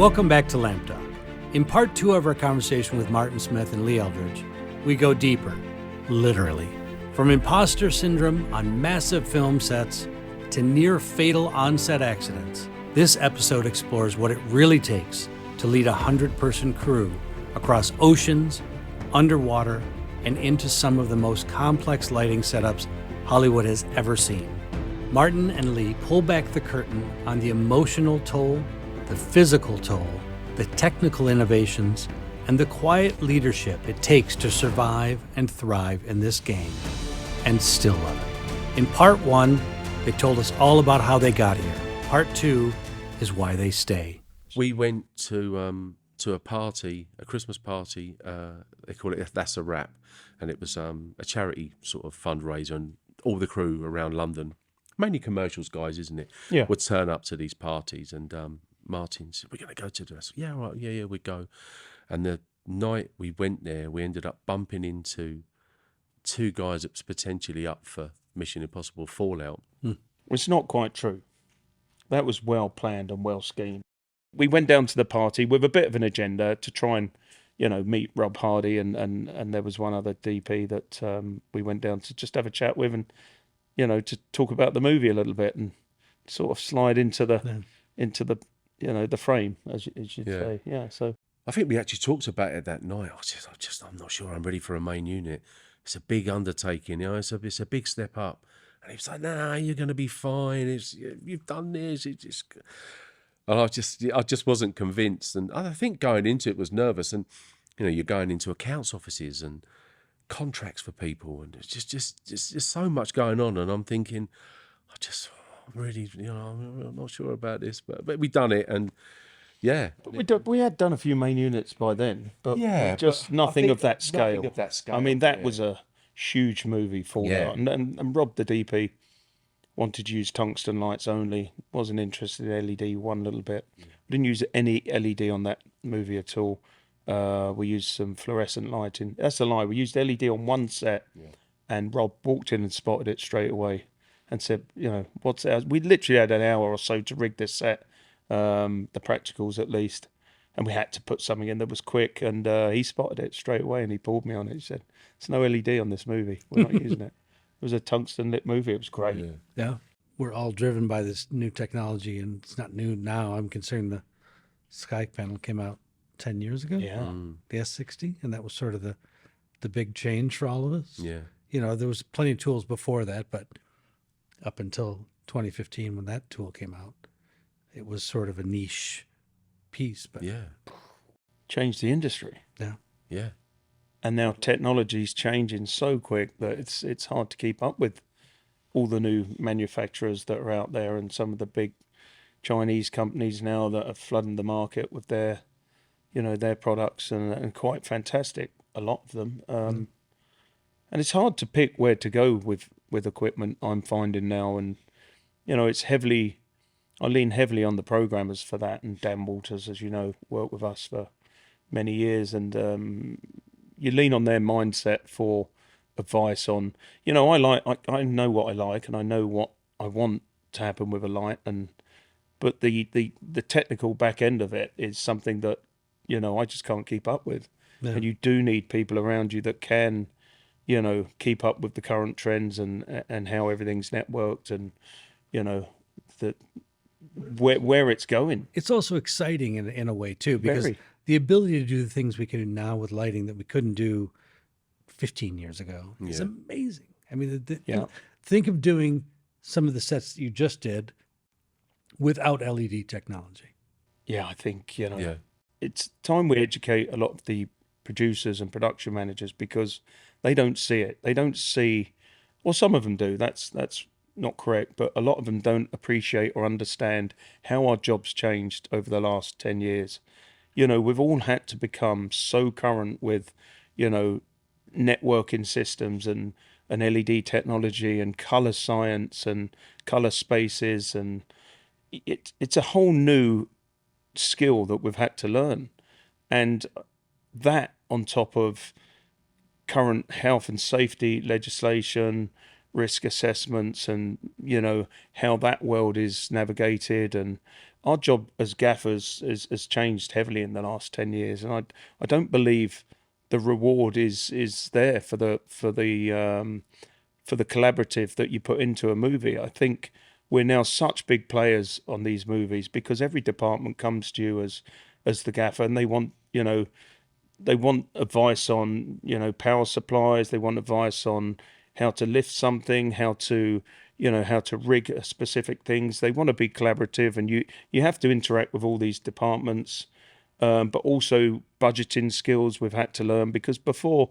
Welcome back to Lamp Talk. In part 2 of our conversation with Martin Smith and Lee Eldridge, we go deeper, literally. From imposter syndrome on massive film sets to near-fatal on-set accidents, this episode explores what it really takes to lead a 100-person crew across oceans, underwater, and into some of the most complex lighting setups Hollywood has ever seen. Martin and Lee pull back the curtain on the emotional toll, the physical toll, the technical innovations, and the quiet leadership it takes to survive and thrive in this game, and still love it. In part 1, they told us all about how they got here. Part 2 is why they stay. We went to a party, a Christmas party. They call it That's a Wrap, and it was a charity sort of fundraiser, and all the crew around London, mainly commercials guys, isn't it? Yeah. Would turn up to these parties, and Martin said, "We're going to go to this." Yeah, right. Yeah, we go. And the night we went there, we ended up bumping into 2 guys that was potentially up for Mission Impossible Fallout. It's not quite true. That was well planned and well schemed. We went down to the party with a bit of an agenda to try and, meet Rob Hardy, and there was one other DP that we went down to just have a chat with, and to talk about the movie a little bit and sort of slide into the the frame, as you'd say. Yeah. So I think we actually talked about it that night. I'm not sure I'm ready for a main unit. It's a big undertaking, it's a big step up. And he was like, "Nah, you're going to be fine. You've done this." And I just wasn't convinced. And I think going into it was nervous. And you're going into accounts offices and contracts for people, and it's just so much going on. And I'm thinking, I'm not sure about this, but we done it, and yeah. But we had done a few main units by then, but nothing of that scale. Nothing of that scale. I mean, that was a huge movie, Fallout, and Rob, the DP, wanted to use tungsten lights only. Wasn't interested in LED one little bit. We didn't use any LED on that movie at all. We used some fluorescent lighting. That's a lie. We used LED on one set, and Rob walked in and spotted it straight away and said, what's that? We literally had an hour or so to rig this set, the practicals at least, and we had to put something in that was quick, and he spotted it straight away, and he pulled me on it. He said, "There's no LED on this movie. We're not using it." It was a tungsten lit movie. It was great. Yeah. We're all driven by this new technology, and it's not new now. I'm concerned the Sky Panel came out 10 years ago. Yeah. The S60, and that was sort of the big change for all of us. Yeah. There was plenty of tools before that, but up until 2015 when that tool came out, it was sort of a niche piece. But Changed the industry. Yeah. And now technology's changing so quick that it's hard to keep up with all the new manufacturers that are out there, and some of the big Chinese companies now that are flooding the market with their products, and quite fantastic, a lot of them. And it's hard to pick where to go with equipment, I'm finding now. And, I lean heavily on the programmers for that. And Dan Walters, as you know, worked with us for many years. And you lean on their mindset for advice on, I know what I like, and I know what I want to happen with a light. But the technical back end of it is something that, I just can't keep up with. Yeah. And you do need people around you that can, keep up with the current trends and how everything's networked, and, where it's going. It's also exciting in a way too, because the ability to do the things we can do now with lighting that we couldn't do 15 years ago is amazing. I mean, think of doing some of the sets that you just did without LED technology. Yeah, I think, it's time we educate a lot of the producers and production managers, because they don't see it. They don't see, well, some of them do. That's not correct, but a lot of them don't appreciate or understand how our jobs changed over the last 10 years. We've all had to become so current with, networking systems and LED technology and color science and color spaces, and it's a whole new skill that we've had to learn. And that, on top of current health and safety legislation, risk assessments, and how that world is navigated, and our job as gaffers has changed heavily in the last 10 years, and I don't believe the reward is there for the collaborative that you put into a movie. I think we're now such big players on these movies because every department comes to you as the gaffer, and they want, they want advice on, power supplies. They want advice on how to lift something, how to rig specific things. They want to be collaborative, and you have to interact with all these departments, but also budgeting skills we've had to learn, because before,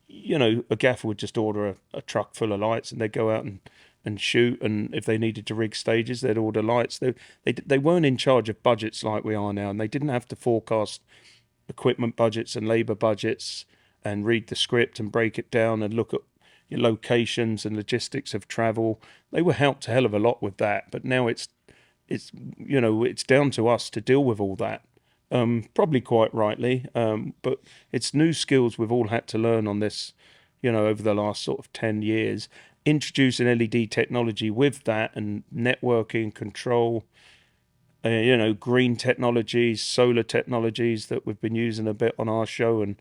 a gaffer would just order a truck full of lights and they'd go out and shoot, and if they needed to rig stages, they'd order lights. They weren't in charge of budgets like we are now, and they didn't have to forecast equipment budgets and labour budgets and read the script and break it down and look at your locations and logistics of travel. They were helped a hell of a lot with that, but now it's down to us to deal with all that. Probably quite rightly, but it's new skills we've all had to learn on this, over the last sort of 10 years. Introducing LED technology with that, and networking, control, green technologies, solar technologies that we've been using a bit on our show. And,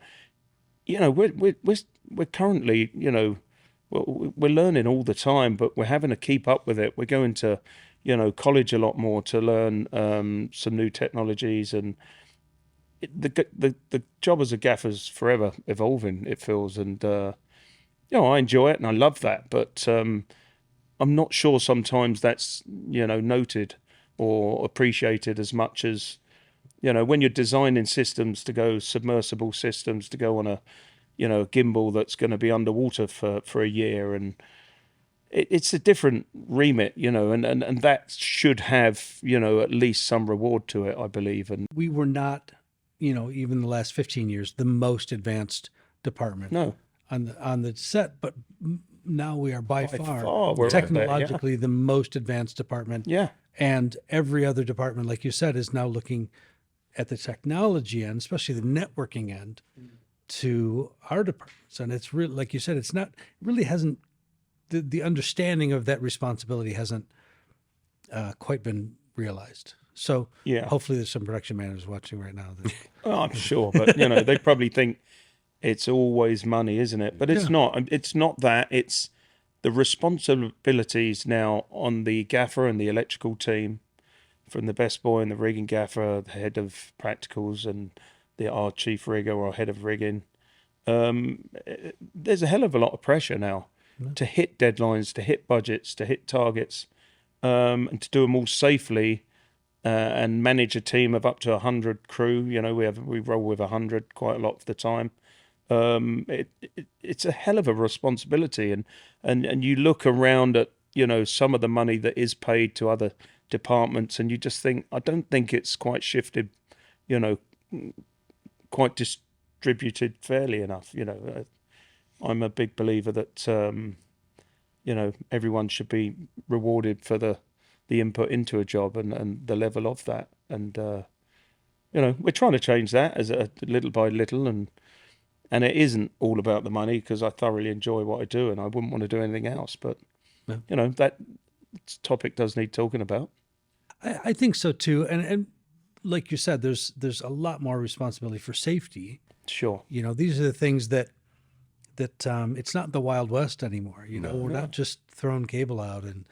we're currently, we're learning all the time, but we're having to keep up with it. We're going to, college a lot more to learn some new technologies, and the job as a gaffer's forever evolving, it feels. And I enjoy it and I love that, but I'm not sure sometimes that's noted or appreciated as much as when you're designing systems to go, submersible systems to go on a a gimbal that's going to be underwater for a year, and it's a different remit, and that should have at least some reward to it, I believe. And we were not, even the last 15 years, the most advanced department. No. On the set, but now we are by far we're technologically the most advanced department. Yeah. And every other department, like you said, is now looking at the technology end, especially the networking end, to our departments. And it's really, like you said, it really hasn't, the understanding of that responsibility hasn't quite been realized. So hopefully there's some production managers watching right now. I'm sure, but they probably think it's always money, isn't it? But it's not. It's not that. It's the responsibilities now on the gaffer and the electrical team, from the best boy and the rigging gaffer, the head of practicals, and our chief rigger or head of rigging. There's a hell of a lot of pressure now to hit deadlines, to hit budgets, to hit targets, and to do them all safely, and manage a team of up to 100 crew. We roll with 100 quite a lot of the time. It's a hell of a responsibility, and you look around at some of the money that is paid to other departments, and you just think, I don't think it's quite shifted, quite distributed fairly enough. I'm a big believer that everyone should be rewarded for the input into a job and the level of that, and we're trying to change that as a little by little, and it isn't all about the money, because I thoroughly enjoy what I do and I wouldn't want to do anything else. But, that topic does need talking about. I think so too. And like you said, there's a lot more responsibility for safety. Sure. These are the things that it's not the Wild West anymore. We're not just throwing cable out and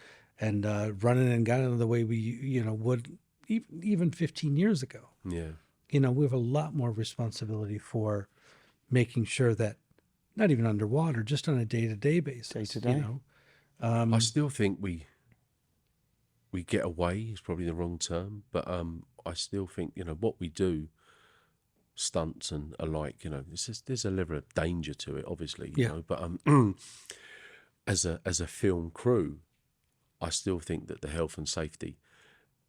running and gunning the way we, would even 15 years ago. Yeah. We have a lot more responsibility for making sure that, not even underwater, just on a day-to-day basis. Day-to-day. I still think we get away is probably the wrong term, but I still think what we do, stunts and alike, there's a level of danger to it, obviously. But as a film crew, I still think that the health and safety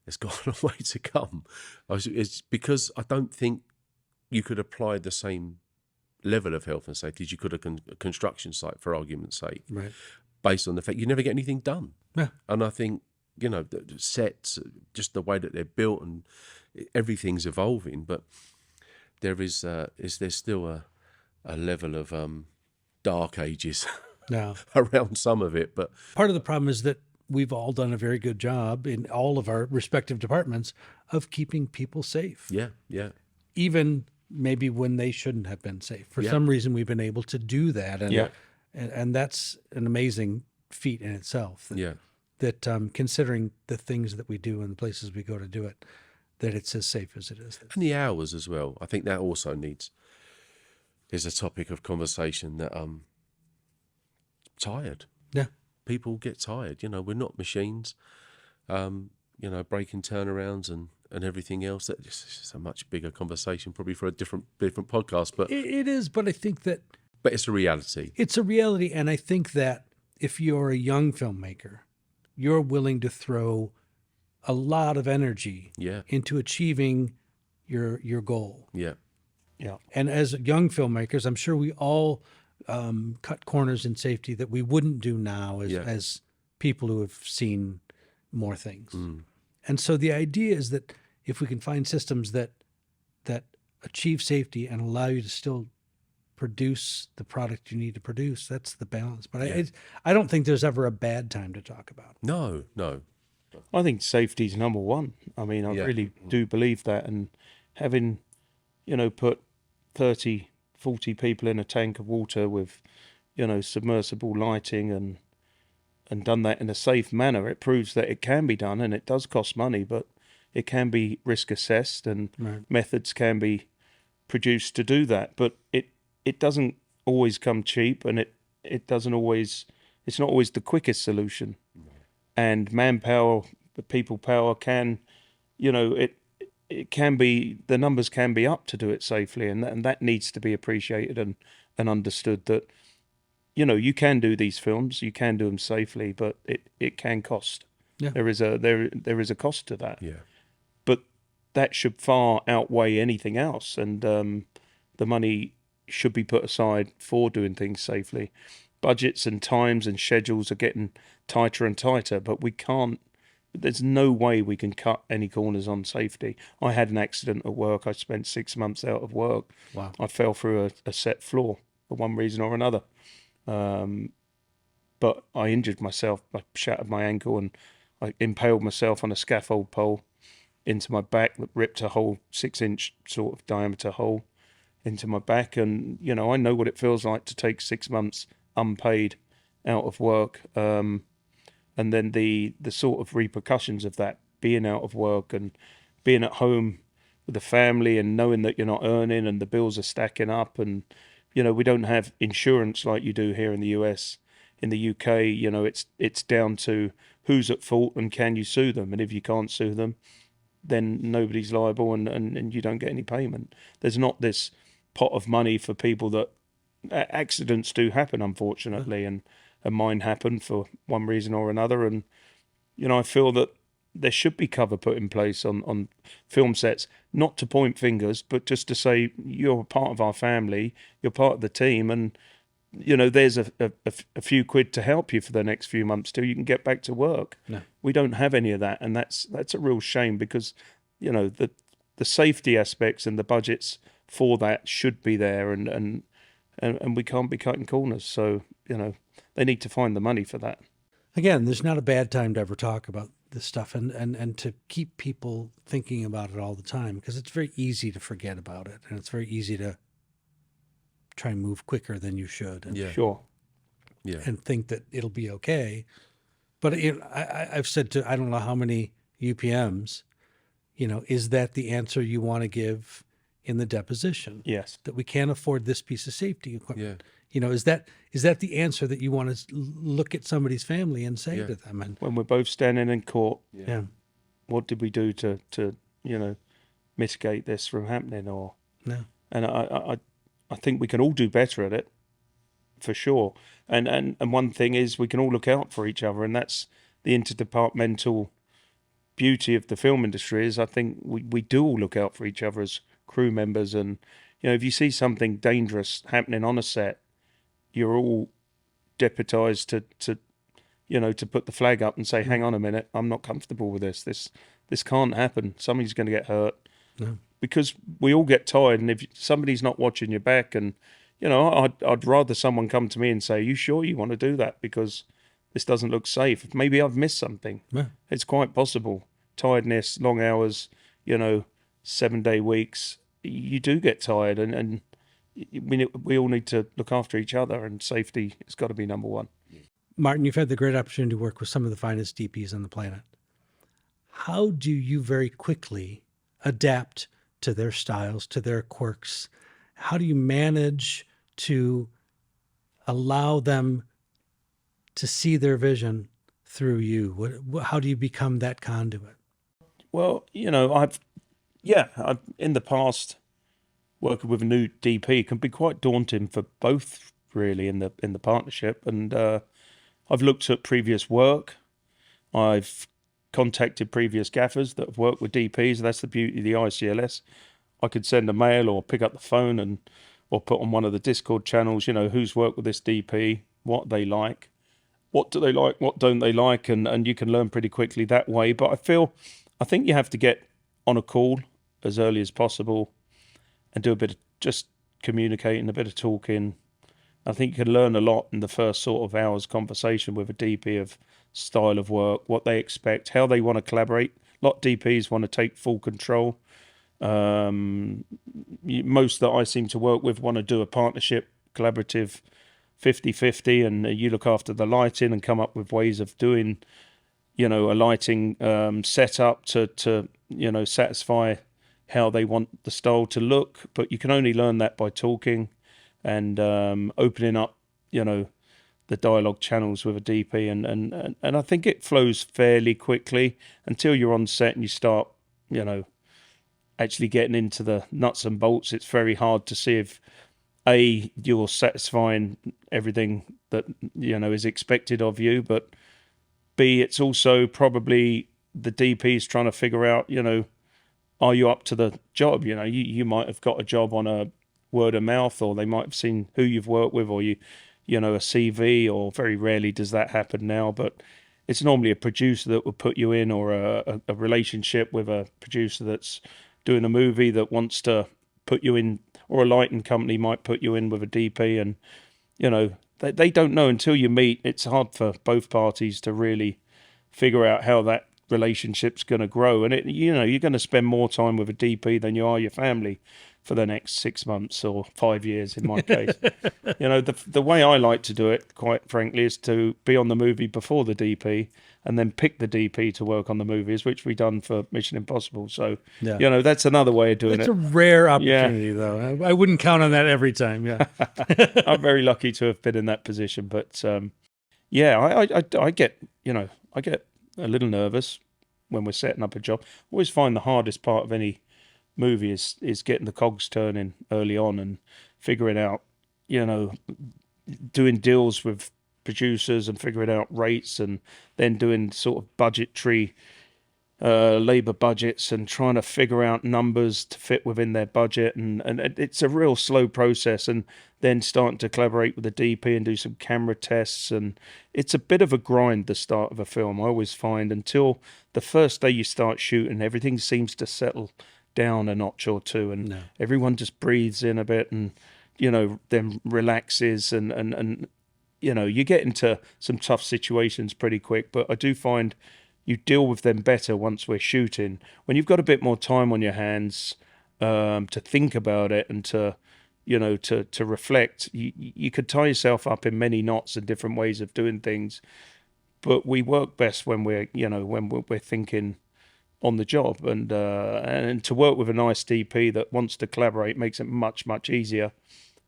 has got a way to come. It's because I don't think you could apply the same level of health and safety as you could a construction site, for argument's sake, right? Based on the fact you never get anything done. Yeah. And I think the sets, just the way that they're built, and everything's evolving, but there's still a level of dark ages now around some of it. But part of the problem is that we've all done a very good job in all of our respective departments of keeping people safe. Yeah, yeah, Even maybe when they shouldn't have been safe. For Yeah. some reason, we've been able to do that. And, Yeah. and that's an amazing feat in itself. That, yeah. that considering the things that we do and the places we go to do it, that it's as safe as it is. And the hours as well. I think that also is a topic of conversation that tired. Yeah. People get tired. You know, we're not machines. You know, breaking turnarounds and everything else. That it's just a much bigger conversation, probably for a different podcast. But It is, but I think that it's a reality. it's a reality. And I think that if you're a young filmmaker, you're willing to throw a lot of energy Yeah, into achieving your goal. yeah, Yeah. And as young filmmakers, I'm sure we all cut corners in safety that we wouldn't do now Yeah. as people who have seen more things. Mm. And so the idea is that if we can find systems that achieve safety and allow you to still produce the product you need to produce, that's the balance. But I don't think there's ever a bad time to talk about it. No. I think safety's number one. I mean, I Yeah. really do believe that. And having, put 30, 40 people in a tank of water with, submersible lighting and done that in a safe manner, it proves that it can be done, and it does cost money, but it can be risk assessed, and Right. methods can be produced to do that. But it doesn't always come cheap, and it doesn't always, it's not always the quickest solution. And manpower, the people power can, it can be, the numbers can be up to do it safely, and that needs to be appreciated and understood that, you can do these films, you can do them safely, but it can cost. Yeah. There is a cost to that. Yeah. But that should far outweigh anything else, and the money should be put aside for doing things safely. Budgets and times and schedules are getting tighter and tighter, but we can't. There's no way we can cut any corners on safety. I had an accident at work. I spent 6 months out of work. Wow. I fell through a set floor for one reason or another. But I injured myself. I shattered my ankle and I impaled myself on a scaffold pole into my back that ripped a whole 6-inch sort of diameter hole into my back. And, I know what it feels like to take 6 months unpaid out of work. And then the sort of repercussions of that, being out of work and being at home with the family and knowing that you're not earning and the bills are stacking up. And, we don't have insurance like you do here in the US. In the UK, it's down to who's at fault and can you sue them. And if you can't sue them, then nobody's liable and you don't get any payment. There's not this pot of money for people that accidents do happen, unfortunately, and mine happened for one reason or another. And, I feel that there should be cover put in place on film sets, not to point fingers, but just to say, you're part of our family, you're part of the team, and, there's a few quid to help you for the next few months till you can get back to work. No. We don't have any of that, and that's a real shame because, the safety aspects and the budgets for that should be there, and we can't be cutting corners. So, they need to find the money for that. Again, there's not a bad time to ever talk about this stuff and to keep people thinking about it all the time, because it's very easy to forget about it, and it's very easy to try and move quicker than you should and, Yeah. Sure. Yeah. and think that it'll be okay. But I've said to I don't know how many UPMs, is that the answer you want to give in the deposition? Yes. That we can't afford this piece of safety equipment. Yeah. Is that the answer that you want to look at somebody's family and say Yeah. to them? And When we're both standing in court, yeah, what did we do to mitigate this from happening? Or no, and I think we can all do better at it, for sure. And one thing is we can all look out for each other, and that's the interdepartmental beauty of the film industry. Is I think we do all look out for each other as crew members, and if you see something dangerous happening on a set, you're all deputized to put the flag up and say, hang on a minute, I'm not comfortable with this. This can't happen. Somebody's going to get hurt. No. Because we all get tired, and if somebody's not watching your back, and I'd rather someone come to me and say, "You sure you want to do that?" Because this doesn't look safe. Maybe I've missed something. Yeah. It's quite possible. Tiredness, long hours, 7-day weeks. You do get tired, and we all need to look after each other, and safety has got to be number one. Martin, you've had the great opportunity to work with some of the finest DPs on the planet. How do you very quickly adapt to their styles, to their quirks? How do you manage to allow them to see their vision through you? How do you become that conduit? Well, I've in the past, working with a new DP can be quite daunting for both, really, in the partnership. And I've looked at previous work. I've contacted previous gaffers that have worked with DPs. That's the beauty of the ICLS. I could send a mail or pick up the phone or put on one of the Discord channels, who's worked with this DP, what they like, what do they like, what don't they like, and you can learn pretty quickly that way. But I think you have to get on a call as early as possible and do a bit of just communicating, a bit of talking. I think you can learn a lot in the first sort of hour's conversation with a DP of style of work, what they expect, how they want to collaborate. A lot of DPs want to take full control. Most that I seem to work with want to do a partnership, collaborative 50-50, and you look after the lighting and come up with ways of doing, a lighting setup to satisfy how they want the style to look. But you can only learn that by talking and opening up, the dialogue channels with a DP, and I think it flows fairly quickly until you're on set and you start, actually getting into the nuts and bolts. It's very hard to see if you're satisfying everything that is expected of you, but B, it's also probably the DP's trying to figure out, are you up to the job? You might have got a job on a word of mouth, or they might have seen who you've worked with, or a CV, or very rarely does that happen now, but it's normally a producer that would put you in, or a relationship with a producer that's doing a movie that wants to put you in, or a lighting company might put you in with a DP, and they don't know until you meet. It's hard for both parties to really figure out how that relationship's going to grow, and you're going to spend more time with a DP than you are your family for the next 6 months or 5 years in my case. The way I like to do it, quite frankly, is to be on the movie before the DP and then pick the DP to work on the movies, which we've done for Mission Impossible. So, that's another way of doing it. It's a rare opportunity, though. I wouldn't count on that every time. Yeah. I'm very lucky to have been in that position. But, I get a little nervous when we're setting up a job. I always find the hardest part of any movie is getting the cogs turning early on and figuring out, doing deals with producers and figuring out rates, and then doing sort of budgetary labour budgets and trying to figure out numbers to fit within their budget, and it's a real slow process, and then starting to collaborate with the DP and do some camera tests, and it's a bit of a grind, the start of a film. I always find until the first day you start shooting, everything seems to settle down a notch or two, and everyone just breathes in a bit, and then relaxes, and you get into some tough situations pretty quick. But I do find you deal with them better once we're shooting, when you've got a bit more time on your hands to think about it and to reflect. You could tie yourself up in many knots and different ways of doing things, but we work best when we're thinking on the job, and to work with a nice DP that wants to collaborate makes it much, much easier,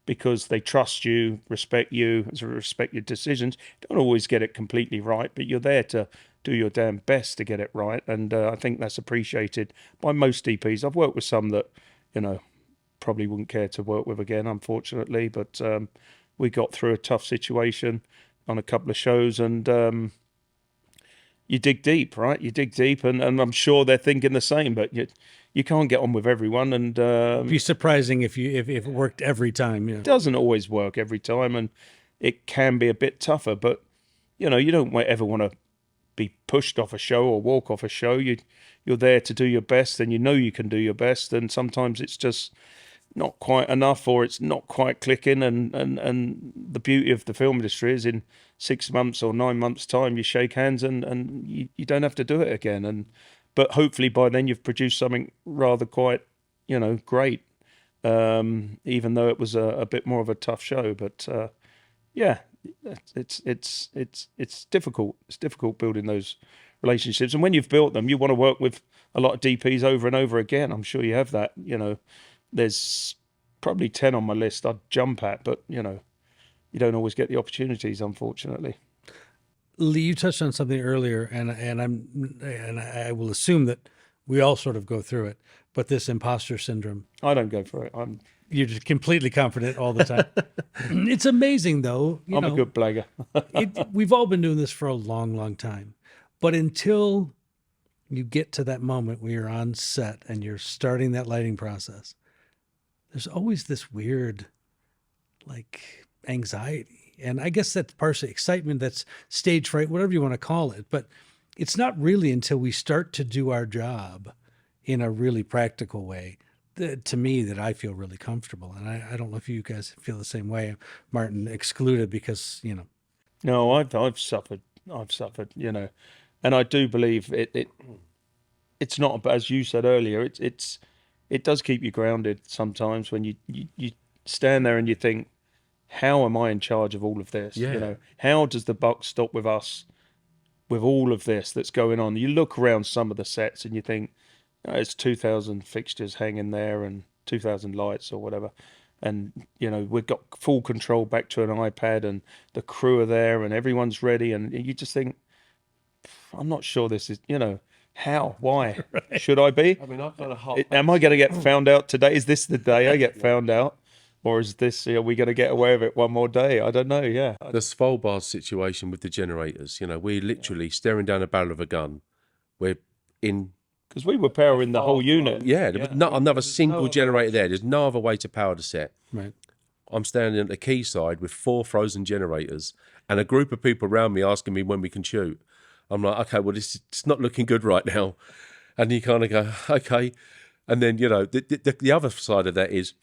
because they trust you, respect you, respect your decisions. Don't always get it completely right, but you're there to do your damn best to get it right, and I think that's appreciated by most DPs. I've worked with some that probably wouldn't care to work with again, unfortunately, but we got through a tough situation on a couple of shows, and you dig deep, right? You dig deep, and I'm sure they're thinking the same, but you can't get on with everyone, and it'd be surprising if it worked every time. It doesn't always work every time, and it can be a bit tougher, but you don't ever want to be pushed off a show or walk off a show. You're there to do your best, and you can do your best, and sometimes it's just not quite enough, or it's not quite clicking. And the beauty of the film industry is in 6 months or 9 months' time, you shake hands and you don't have to do it again. But hopefully by then you've produced something rather quite, great. Even though it was a bit more of a tough show, but yeah, it's difficult. It's difficult building those relationships, and when you've built them, you want to work with a lot of DPs over and over again. I'm sure you have that. There's probably 10 on my list I'd jump at, but you don't always get the opportunities, unfortunately. Lee, you touched on something earlier, and I will assume that we all sort of go through it, but this imposter syndrome. I don't go for it. You're just completely confident all the time. It's amazing, though. I'm a good blagger. We've all been doing this for a long, long time, but until you get to that moment where you're on set and you're starting that lighting process, there's always this weird, like, anxiety. And I guess that's partially excitement, that's stage fright, whatever you want to call it. But it's not really until we start to do our job in a really practical way, to me, that I feel really comfortable. And I don't know if you guys feel the same way, Martin excluded, because, No, I've suffered. And I do believe it's not, as you said earlier, it does keep you grounded sometimes when you stand there and you think, how am I in charge of all of this? Yeah. How does the buck stop with us with all of this that's going on? You look around some of the sets and you think, it's 2,000 fixtures hanging there and 2,000 lights or whatever. And, we've got full control back to an iPad and the crew are there and everyone's ready. And you just think, I'm not sure this is, how, why should I be? I mean, I've got a hot. Am I going to get found out today? Is this the day I get found out? Or is this, are we going to get away with it one more day? I don't know, yeah. The Svalbard situation with the generators, we're literally staring down a barrel of a gun. We're in... Because we were powering the whole unit. Yeah, there was not another single generator there. There's no other way to power the set. right. I'm standing at the quayside with 4 frozen generators and a group of people around me asking me when we can shoot. I'm like, okay, well, it's not looking good right now. And you kind of go, okay. And then, the other side of that is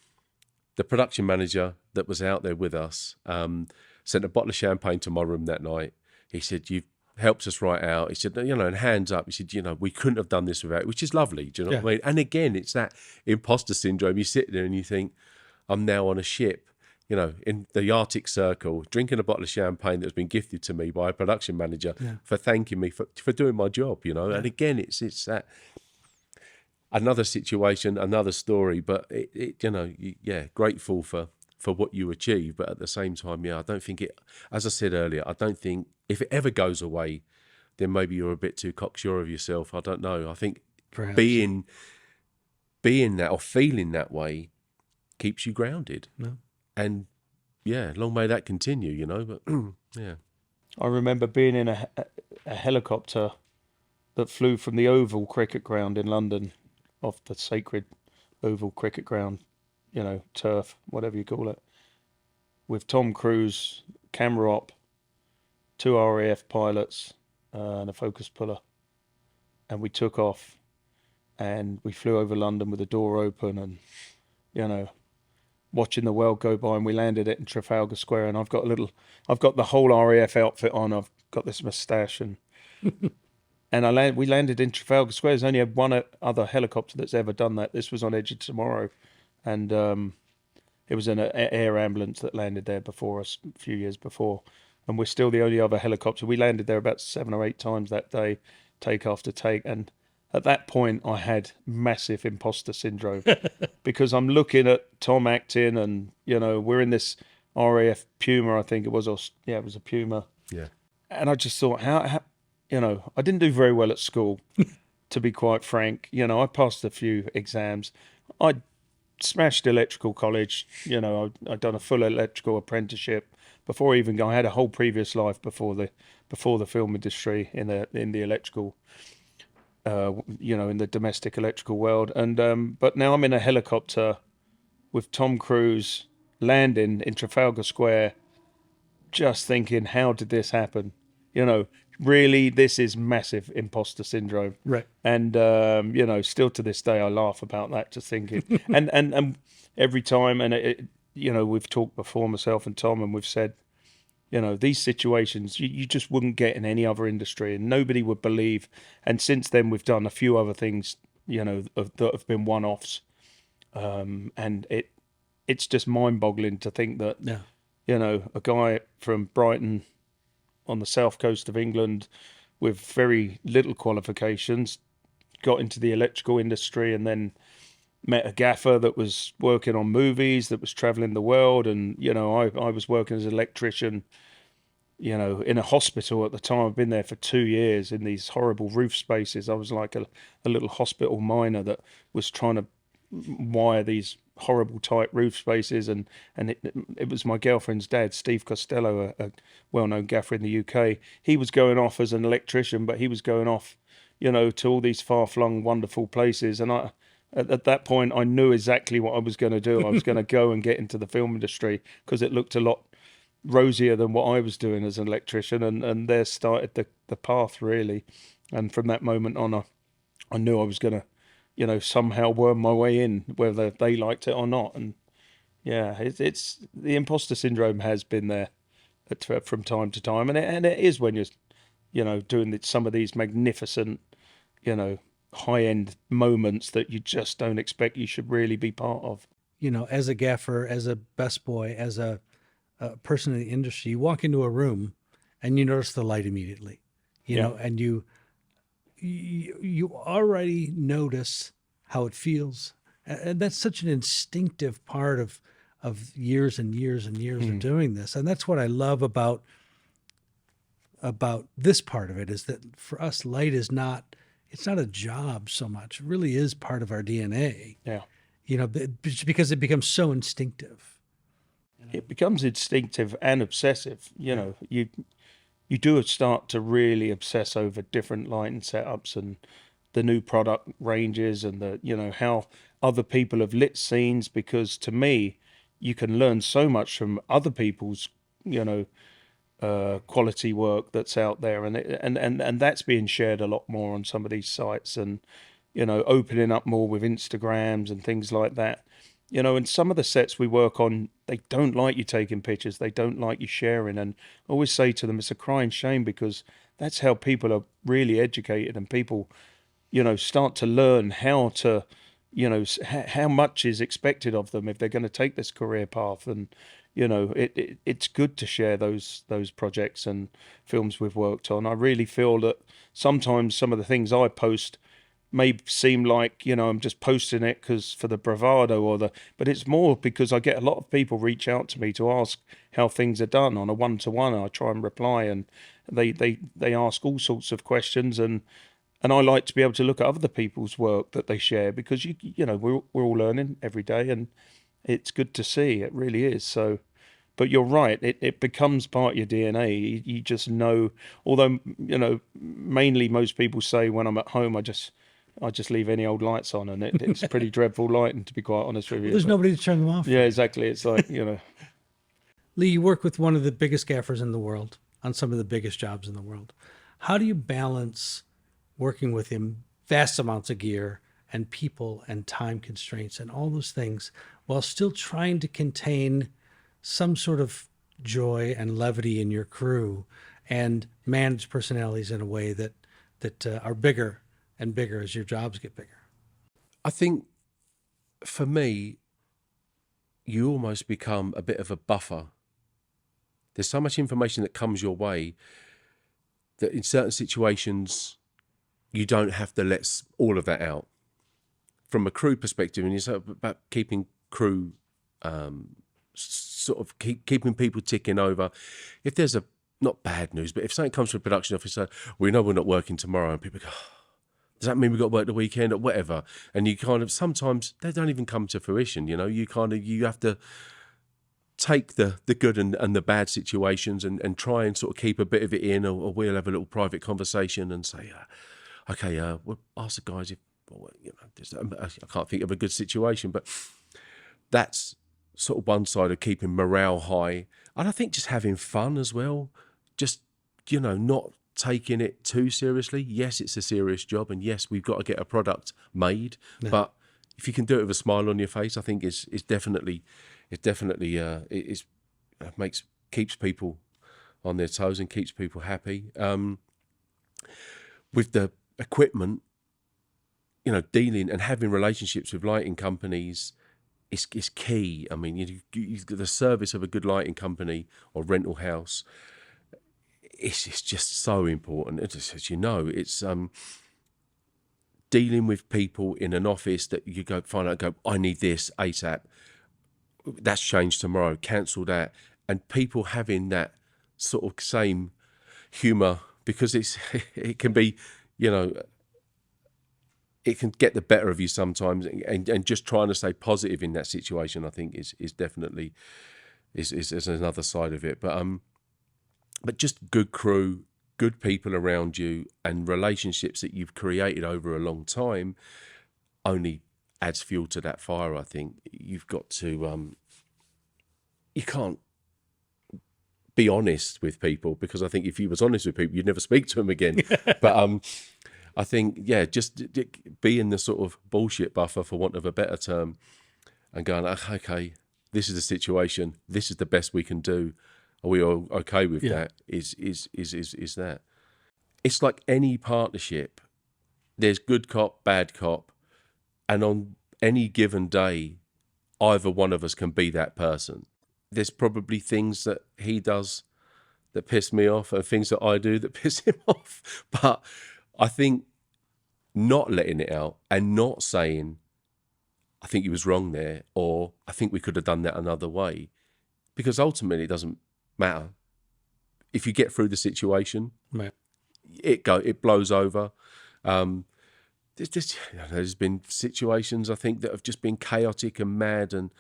the production manager that was out there with us sent a bottle of champagne to my room that night. He said, you've helped us right out. He said, and hands up. He said, we couldn't have done this without it, which is lovely. Do you know what I mean? And again, it's that imposter syndrome. You sit there and you think, I'm now on a ship, in the Arctic Circle, drinking a bottle of champagne that's been gifted to me by a production manager for thanking me for doing my job, And again, it's that another situation, another story, but grateful for what you achieve. But at the same time, I don't think it, as I said earlier, I don't think if it ever goes away, then maybe you're a bit too cocksure of yourself. I don't know. I think Perhaps. being that or feeling that way keeps you grounded. No. And long may that continue, but yeah. I remember being in a helicopter that flew from the Oval Cricket Ground in London, off the sacred Oval Cricket Ground, turf, whatever you call it, with Tom Cruise, camera op, 2 RAF pilots, and a focus puller. And we took off and we flew over London with the door open and, watching the world go by, and we landed it in Trafalgar Square. And I've got the whole RAF outfit on. I've got this moustache and we landed in Trafalgar Square. There's only one other helicopter that's ever done that. This was on Edge of Tomorrow, and it was an air ambulance that landed there before us a few years before, and we're still the only other helicopter. We landed there about 7 or 8 times that day, take after take, and at that point I had massive imposter syndrome because I'm looking at Tom acting, and we're in this RAF Puma, I think it was, it was a Puma, and I just thought, how I didn't do very well at school, to be quite frank. I passed a few exams. I smashed electrical college. I'd done a full electrical apprenticeship before even I had a whole previous life before the film industry in the electrical, in the domestic electrical world. And but now I'm in a helicopter with Tom Cruise landing in Trafalgar Square, just thinking, how did this happen? really, this is massive imposter syndrome. Right. And, still to this day, I laugh about that, just thinking. and every time, we've talked before, myself and Tom, and we've said, these situations you just wouldn't get in any other industry, and nobody would believe. And since then, we've done a few other things, that have been one-offs. And it's just mind-boggling to think that, a guy from Brighton on the south coast of England with very little qualifications got into the electrical industry, and then met a gaffer that was working on movies, that was traveling the world. And, I was working as an electrician, in a hospital at the time. I've been there for 2 years in these horrible roof spaces. I was like a little hospital miner that was trying to wire these horrible tight roof spaces, and it was my girlfriend's dad, Steve Costello, a well-known gaffer in the UK. He was going off as an electrician, but he was going off, to all these far-flung, wonderful places. And at that point, I knew exactly what I was going to do. I was going to go and get into the film industry, because it looked a lot rosier than what I was doing as an electrician. And there started the path, really. And from that moment on, I knew I was going to, somehow worm my way in, whether they liked it or not. And yeah, it's the imposter syndrome has been there from time to time, and it is when you're, doing some of these magnificent, high-end moments that you just don't expect you should really be part of. As a gaffer, as a best boy, as a person in the industry, you walk into a room and you notice the light immediately, and you already notice how it feels. And that's such an instinctive part of years and years and years of doing this. And that's what I love about this part of it, is that for us, light is it's not a job so much. It really is part of our DNA. Yeah. Because it becomes so instinctive. It becomes instinctive and obsessive. You do start to really obsess over different lighting setups and the new product ranges, and how other people have lit scenes, because to me, you can learn so much from other people's, quality work that's out there, and that's being shared a lot more on some of these sites, and opening up more with Instagrams and things like that. And some of the sets we work on, they don't like you taking pictures. They don't like you sharing. And I always say to them, it's a crying shame, because that's how people are really educated, and people, start to learn how to, how much is expected of them if they're going to take this career path. And, it's good to share those projects and films we've worked on. I really feel that sometimes some of the things I post may seem like, I'm just posting it because for the bravado but it's more because I get a lot of people reach out to me to ask how things are done on a one-to-one. I try and reply, and they ask all sorts of questions, and I like to be able to look at other people's work that they share, because we're all learning every day, and it's good to see. It really is. So, but you're right, it becomes part of your DNA. You just know, although mainly most people say when I'm at home, I just leave any old lights on, and it's pretty dreadful lighting, to be quite honest with you. There's nobody to turn them off. Yeah, exactly. It's like, Lee, you work with one of the biggest gaffers in the world on some of the biggest jobs in the world. How do you balance working with him, vast amounts of gear and people and time constraints and all those things, while still trying to contain some sort of joy and levity in your crew and manage personalities in a way that are bigger and bigger as your jobs get bigger? I think for me, you almost become a bit of a buffer. There's so much information that comes your way that in certain situations, you don't have to let all of that out. From a crew perspective, and it's about keeping crew, keeping people ticking over. If there's not bad news, but if something comes from a production officer, we know we're not working tomorrow, and people go, does that mean we've got to work the weekend or whatever? And you kind of, sometimes they don't even come to fruition, you have to take the good and the bad situations and try and sort of keep a bit of it in, or we'll have a little private conversation and say, okay, we'll ask the guys if, I can't think of a good situation, but that's sort of one side of keeping morale high. And I think just having fun as well, just, not taking it too seriously. Yes, it's a serious job, and yes, we've got to get a product made. Yeah. But if you can do it with a smile on your face, I think it's definitely keeps people on their toes and keeps people happy. With the equipment, dealing and having relationships with lighting companies is key. I mean, the service of a good lighting company or rental house, it's just so important. As you know, it's dealing with people in an office that you go, I need this ASAP. That's changed tomorrow. Cancel that. And people having that sort of same humour, because it can be, it can get the better of you sometimes, and just trying to stay positive in that situation, I think is definitely is another side of it. But just good crew, good people around you, and relationships that you've created over a long time only adds fuel to that fire. I think you've got to you can't be honest with people, because I think if you was honest with people, you'd never speak to them again. But I think, just being the sort of bullshit buffer, for want of a better term, and going, okay, this is the situation, this is the best we can do. Are we all okay with that? Is that? It's like any partnership. There's good cop, bad cop, and on any given day, either one of us can be that person. There's probably things that he does that piss me off, and things that I do that piss him off. But I think not letting it out and not saying, I think he was wrong there, or I think we could have done that another way, because ultimately it doesn't matter. If you get through the situation, Right. it blows over. There's been situations, I think, that have just been chaotic and mad, and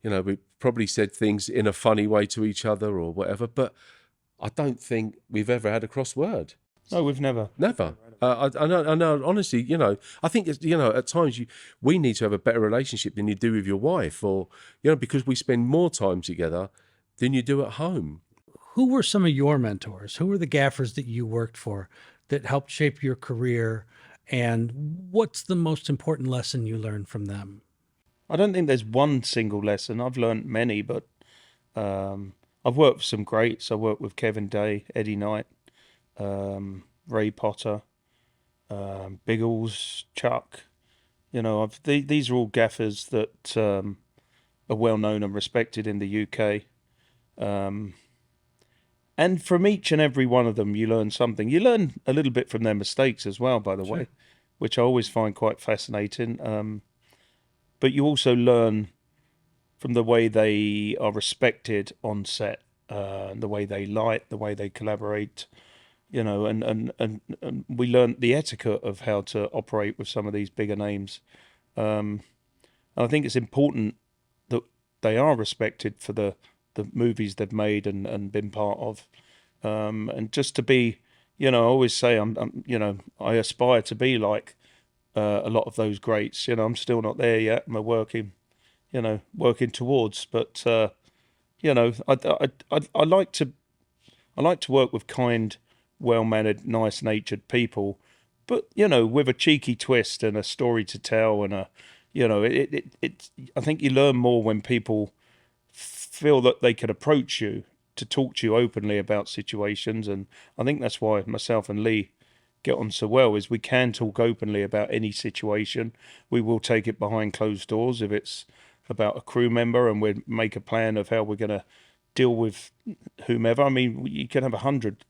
we probably said things in a funny way to each other or whatever, but I don't think we've ever had a cross word. No, we've never. I know. Honestly, I think it's, at times we need to have a better relationship than you do with your wife, or because we spend more time together than you do at home. Who were some of your mentors? Who were the gaffers that you worked for that helped shape your career? And what's the most important lesson you learned from them? I don't think there's one single lesson. I've learned many, but I've worked with some greats. I worked with Kevin Day, Eddie Knight, Ray Potter, Biggles, Chuck. These are all gaffers that are well known and respected in the UK. And from each and every one of them, you learn something. You learn a little bit from their mistakes as well, by the way, which I always find quite fascinating. But you also learn from the way they are respected on set, the way they light, the way they collaborate, and we learned the etiquette of how to operate with some of these bigger names. And I think it's important that they are respected for the movies they've made and been part of. And just to be, I always say I aspire to be like a lot of those greats. I'm still not there yet. I'm working towards. But I like to work with kind, well-mannered, nice-natured people, but with a cheeky twist and a story to tell, and I think you learn more when people feel that they can approach you to talk to you openly about situations. And I think that's why myself and Lee get on so well, is we can talk openly about any situation. We will take it behind closed doors if it's about a crew member, and we'd make a plan of how we're going to deal with whomever. I mean, you can have 100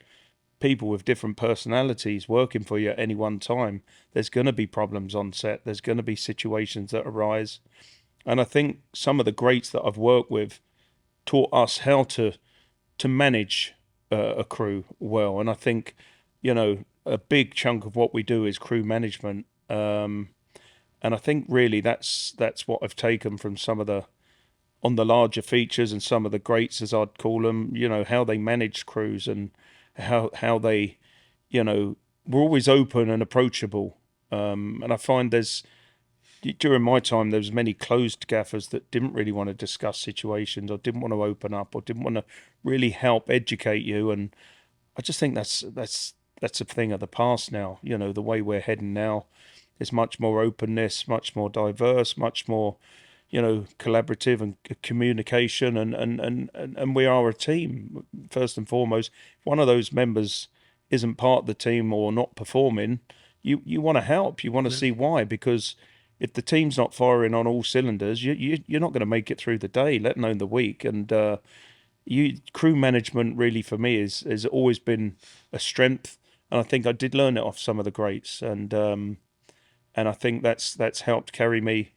people with different personalities working for you at any one time. There's going to be problems on set. There's going to be situations that arise. And I think some of the greats that I've worked with taught us how to manage a crew well. And I think, a big chunk of what we do is crew management. And I think really that's what I've taken from some of on the larger features and some of the greats, as I'd call them, how they managed crews and how they, were always open and approachable. And I find during my time, there was many closed gaffers that didn't really want to discuss situations, or didn't want to open up, or didn't want to really help educate you. And I just think that's that's a thing of the past now. You know, the way we're heading now is much more openness, much more diverse, much more, you know, collaborative and communication, and we are a team first and foremost. If one of those members isn't part of the team or not performing, you want to help. You want to see why, because if the team's not firing on all cylinders, you're not going to make it through the day, let alone the week. And crew management really for me has always been a strength, and I think I did learn it off some of the greats, and I think that's helped carry me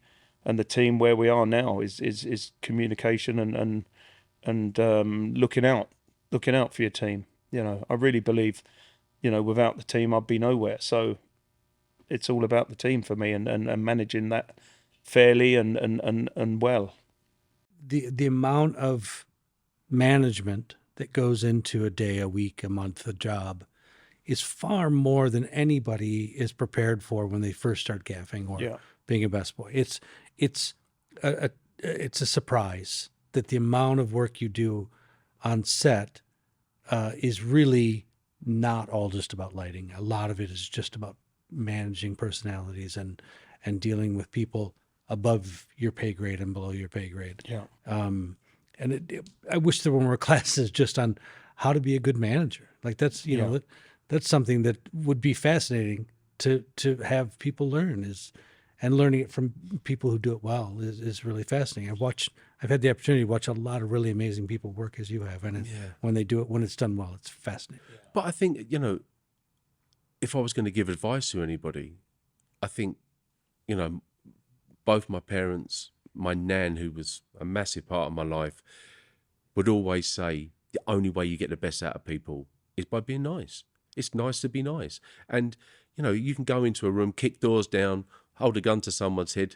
and the team where we are now is communication and looking out for your team. You know, I really believe, you know, without the team I'd be nowhere. So it's all about the team for me, and managing that fairly and well. The amount of management that goes into a day, a week, a month, a job is far more than anybody is prepared for when they first start gaffing or being a best boy. It's a surprise that the amount of work you do on set is really not all just about lighting. A lot of it is just about managing personalities and dealing with people above your pay grade and below your pay grade. Yeah. I wish there were more classes just on how to be a good manager. Like that's, you know, that's something that would be fascinating to have people learn, and learning it from people who do it well is really fascinating. I've had the opportunity to watch a lot of really amazing people work as you have. And when they do it, when it's done well, it's fascinating. But I think, you know, if I was going to give advice to anybody, I think, you know, both my parents, my nan, who was a massive part of my life, would always say the only way you get the best out of people is by being nice. It's nice to be nice. And, you know, you can go into a room, kick doors down, hold a gun to someone's head.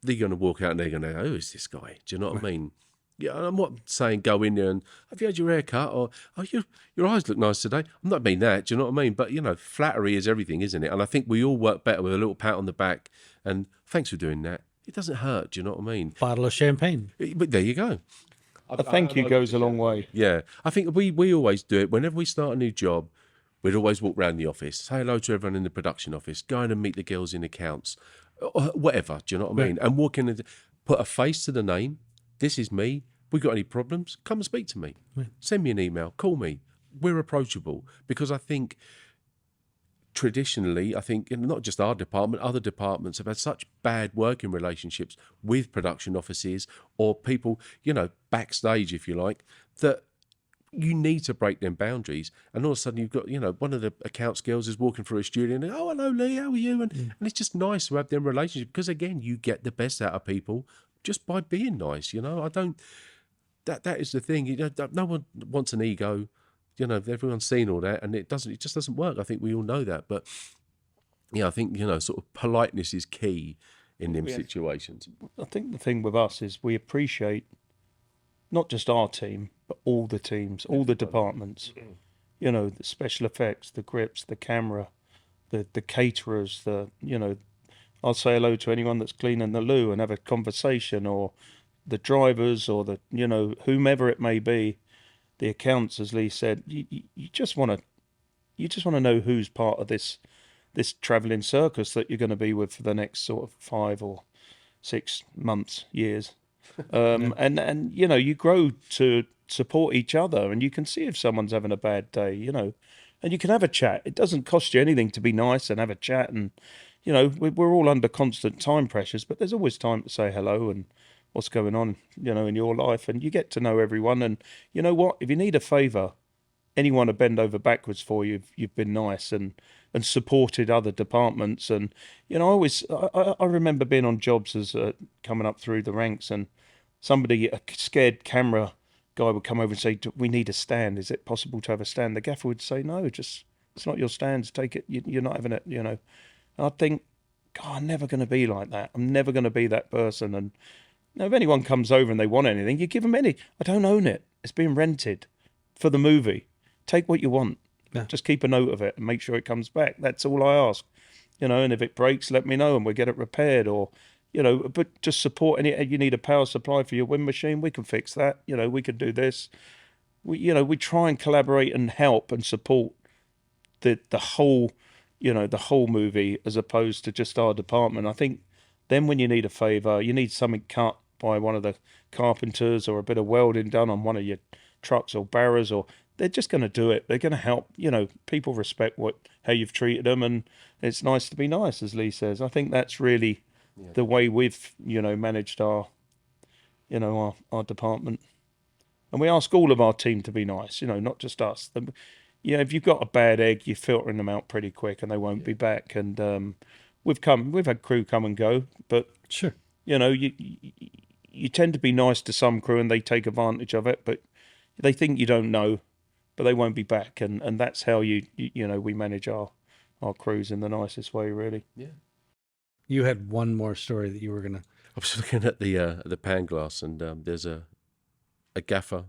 They're going to walk out and they're going to go, who is this guy? Do you know what I mean? Yeah, I'm not saying go in there and, have you had your hair cut? Or, oh, your eyes look nice today. I'm not mean that, do you know what I mean? But, you know, flattery is everything, isn't it? And I think we all work better with a little pat on the back and thanks for doing that. It doesn't hurt, do you know what I mean? Bottle of champagne. But there you go. A thank you goes a long way. Yeah. I think we always do it. Whenever we start a new job, we'd always walk around the office, say hello to everyone in the production office, go in and meet the girls in accounts, or whatever, do you know what I mean? And walk in and put a face to the name. This is me. We got any problems? Come and speak to me. Send me an email. Call me. We're approachable. Because I think traditionally, not just our department, other departments have had such bad working relationships with production offices or people, you know, backstage, if you like, that you need to break them boundaries. And all of a sudden you've got, you know, one of the accounts girls is walking through a studio and, oh, hello, Lee, how are you? And it's just nice to have them relationships because, again, you get the best out of people just by being nice, you know. That is the thing. You know, no one wants an ego. You know, everyone's seen all that, and it just doesn't work. I think we all know that. But yeah, I think, you know, sort of politeness is key in them situations. I think the thing with us is we appreciate not just our team, but all the teams, all the departments. You know, the special effects, the grips, the camera, the caterers, you know, I'll say hello to anyone that's cleaning the loo and have a conversation, or the drivers, or the, you know, whomever it may be, the accounts, as Lee said. You just want to know who's part of this travelling circus that you're going to be with for the next sort of 5 or 6 months, years, and you know, you grow to support each other, and you can see if someone's having a bad day, you know, and you can have a chat. It doesn't cost you anything to be nice and have a chat, and you know, we're all under constant time pressures, but there's always time to say hello and what's going on, you know, in your life, and you get to know everyone. And you know what? If you need a favour, anyone to bend over backwards for you, you've been nice and supported other departments. And you know, I remember being on jobs as coming up through the ranks, and a scared camera guy would come over and say, "We need a stand. Is it possible to have a stand?" The gaffer would say, "No, it's not your stand. Take it. You're not having it." You know. And I think, God, I'm never going to be like that. I'm never going to be that person. And you know, if anyone comes over and they want anything, you give them any. I don't own it. It's being rented for the movie. Take what you want. Yeah. Just keep a note of it and make sure it comes back. That's all I ask. You know, and if it breaks, let me know and we'll get it repaired. Or, you know, but just support you need a power supply for your wind machine, we can fix that. You know, we could do this. We try and collaborate and help and support the whole, the whole movie as opposed to just our department. I think then when you need a favour, you need something cut by one of the carpenters or a bit of welding done on one of your trucks or barrows, or they're just going to do it. They're going to help. People respect how you've treated them, and it's nice to be nice, as Lee says. I think that's really the way we've managed our department. And we ask all of our team to be nice, not just us. If you've got a bad egg, you're filtering them out pretty quick, and they won't be back. And we've had crew come and go, but Sure. You tend to be nice to some crew, and they take advantage of it. But they think you don't know, but they won't be back, and that's how we manage our crews in the nicest way, really. Yeah. You had one more story that you were gonna. I was looking at the pan glass, and there's a gaffer.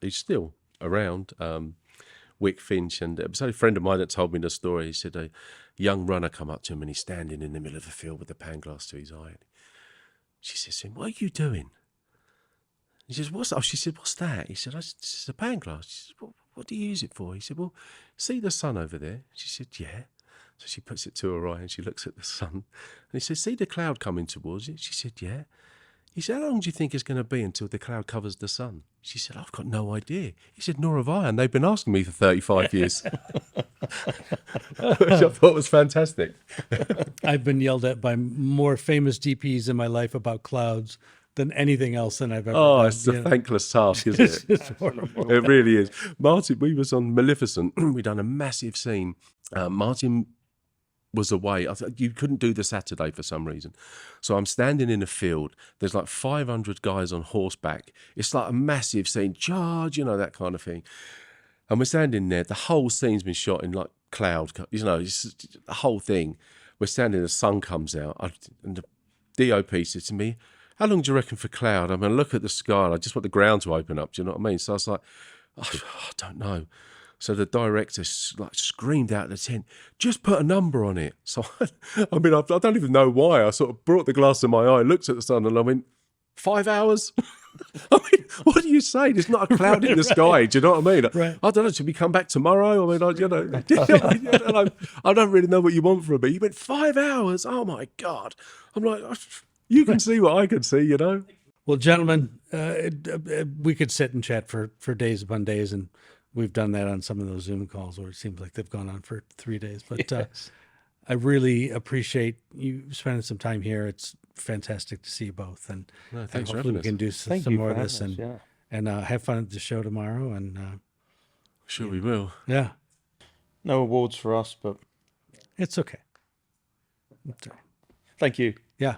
He's still around, Wick Finch, and it was a friend of mine that told me the story. He said a young runner come up to him, and he's standing in the middle of the field with the pan glass to his eye. She says to him, "What are you doing?" He says, "What's that?" She said, "What's that?" He said, "It's a pan glass." She said, "What do you use it for?" He said, "Well, see the sun over there?" She said, "Yeah." So she puts it to her eye and she looks at the sun. And he says, "See the cloud coming towards it?" She said, "Yeah." He said, "How long do you think it's going to be until the cloud covers the sun?" She said, "I've got no idea." He said, "Nor have I, and they've been asking me for 35 years. Which I thought was fantastic. I've been yelled at by more famous DPs in my life about clouds than anything else that I've ever done. It's a thankless task, isn't it? It's horrible. It really is. Martin, we was on Maleficent. We'd done a massive scene. Martin was away. You couldn't do the Saturday for some reason. So I'm standing in a field. There's like 500 guys on horseback. It's like a massive scene. Charge, that kind of thing. And we're standing there. The whole scene's been shot in like cloud. It's the whole thing. We're standing, the sun comes out. And the DOP said to me, "How long do you reckon for cloud?" I'm going to look at the sky, and I just want the ground to open up. Do you know what I mean? So I was like, I don't know. So the director screamed out of the tent, "Just put a number on it." So I don't even know why. I sort of brought the glass to my eye, looked at the sun, and I went, 5 hours? I mean, what do you say? There's not a cloud in the sky. Do you know what I mean? Right. I don't know. Should we come back tomorrow? I mean, I don't really know what you want from me. You went 5 hours? Oh my God. I'm like, you can see what I can see, Well, gentlemen, we could sit and chat for days upon days, and we've done that on some of those Zoom calls where it seems like they've gone on for 3 days. But Yes. I really appreciate you spending some time here. It's fantastic to see you both, and No, thanks for hopefully having we us. can do Thank some you more for of this having us, and have fun at the show tomorrow. And Sure we will. yeah, No awards for us, but it's okay. It's all right. thank you. Yeah,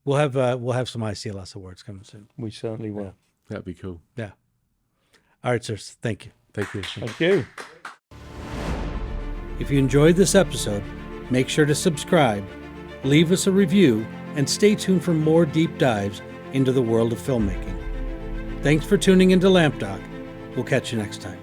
we'll have some ICLS awards coming soon. We certainly will. That'd be cool. Yeah. All right, sirs. Thank you. Thank you. Thank you. If you enjoyed this episode, make sure to subscribe, leave us a review, and stay tuned for more deep dives into the world of filmmaking. Thanks for tuning into Lamp Doc. We'll catch you next time.